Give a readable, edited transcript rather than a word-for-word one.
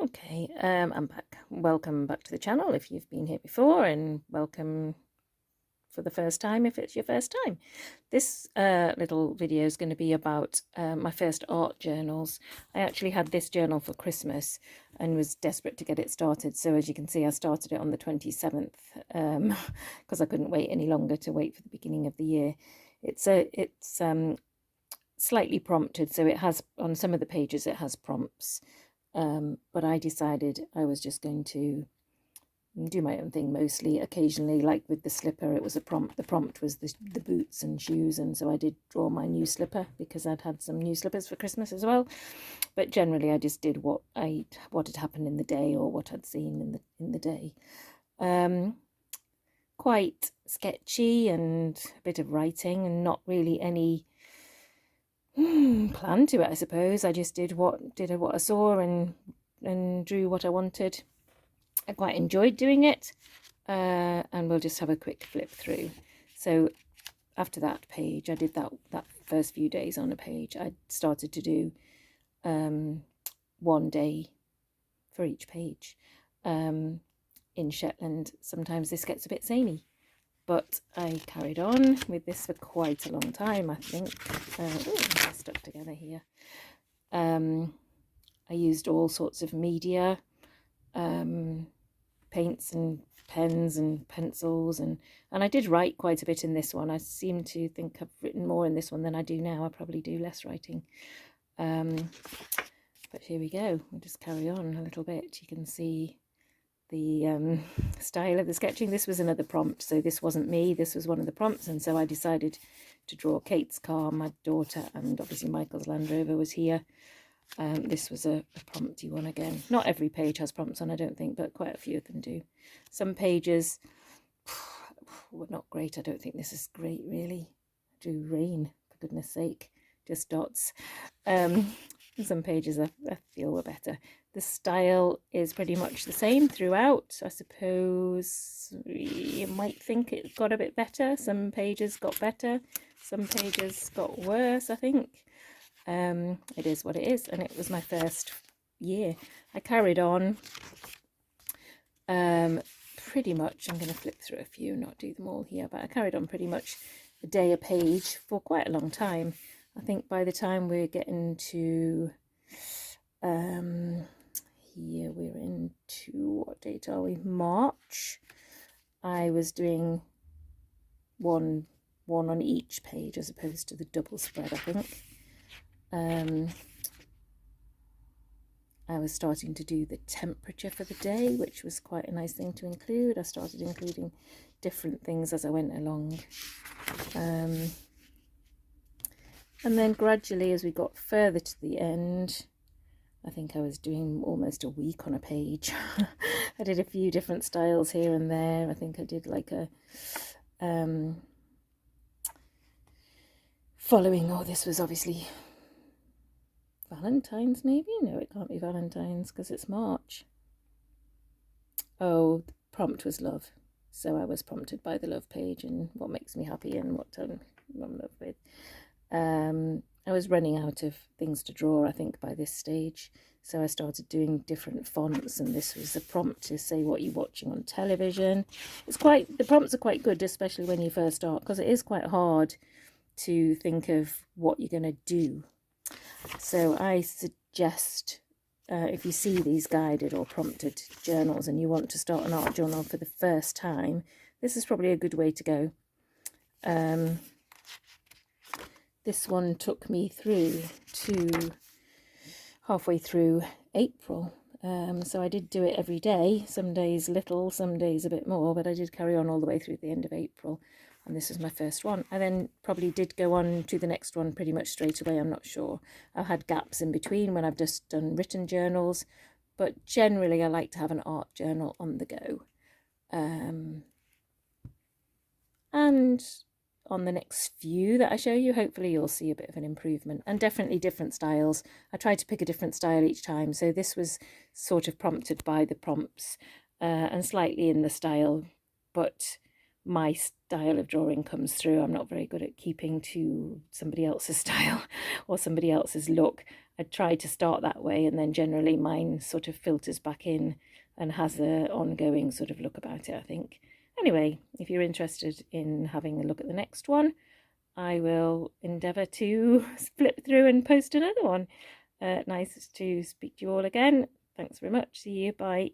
Okay, I'm back. Welcome back to the channel if you've been here before, and welcome for the first time if it's your first time. This little video is going to be about my first art journals. I actually had this journal for Christmas and was desperate to get it started. So as you can see, I started it on the 27th because I couldn't wait any longer to wait for the beginning of the year. It's slightly prompted, so it has, on some of the pages it has prompts. But I decided I was just going to do my own thing mostly. Occasionally, like with the slipper, it was a prompt. The prompt was the boots and shoes, and so I did draw my new slipper because I'd had some new slippers for Christmas as well. But generally, I just did what had happened in the day or what I'd seen in the day. Quite sketchy and a bit of writing, and not really any plan to it, I suppose. I just did what I saw and drew what I wanted. I quite enjoyed doing it, and we'll just have a quick flip through. So after that page, I did that first few days on a page. I started to do one day for each page. In Shetland, sometimes this gets a bit samey, but I carried on with this for quite a long time, I think. They're stuck together here. I used all sorts of media, paints and pens and pencils, and I did write quite a bit in this one. I seem to think I've written more in this one than I do now. I probably do less writing. But here we go. We'll just carry on a little bit. You can see the style of the sketching. This was another prompt, so this wasn't me, this was one of the prompts, and so I decided to draw Kate's car, my daughter, and obviously Michael's Land Rover was here. This was a prompty one again. Not every page has prompts on, I don't think, but quite a few of them do. Some pages were not great. I don't think this is great, really. I drew rain, for goodness sake, just dots. Some pages I feel were better. The style is pretty much the same throughout. I suppose you might think it got a bit better. Some pages got better, some pages got worse, I think. It is what it is, and it was my first year. I carried on pretty much, I'm going to flip through a few, not do them all here, but I carried on pretty much a day a page for quite a long time. I think by the time we're getting to here, we're into, what date are we? March. I was doing one on each page as opposed to the double spread, I think. I was starting to do the temperature for the day, which was quite a nice thing to include. I started including different things as I went along. And then gradually, as we got further to the end, I think I was doing almost a week on a page. I did a few different styles here and there. I think I did like a following, oh, this was obviously Valentine's, maybe? No, it can't be Valentine's because it's March. Oh, the prompt was love. So I was prompted by the love page and what makes me happy and what I'm in love with. I was running out of things to draw, I think, by this stage. So I started doing different fonts, and this was a prompt to say what you're watching on television. The prompts are quite good, especially when you first start, because it is quite hard to think of what you're going to do. So I suggest, if you see these guided or prompted journals and you want to start an art journal for the first time, this is probably a good way to go. This one took me through to halfway through April. So I did do it every day, some days little, some days a bit more, but I did carry on all the way through the end of April. And this was my first one. I then probably did go on to the next one pretty much straight away, I'm not sure. I've had gaps in between when I've just done written journals, but generally I like to have an art journal on the go. And on the next few that I show you, hopefully you'll see a bit of an improvement, and definitely different styles. I tried to pick a different style each time, so this was sort of prompted by the prompts and slightly in the style, but my style of drawing comes through. I'm not very good at keeping to somebody else's style or somebody else's look. I try to start that way, and then generally mine sort of filters back in and has a ongoing sort of look about it, I think. Anyway, if you're interested in having a look at the next one, I will endeavour to flip through and post another one. Nice to speak to you all again. Thanks very much. See you. Bye.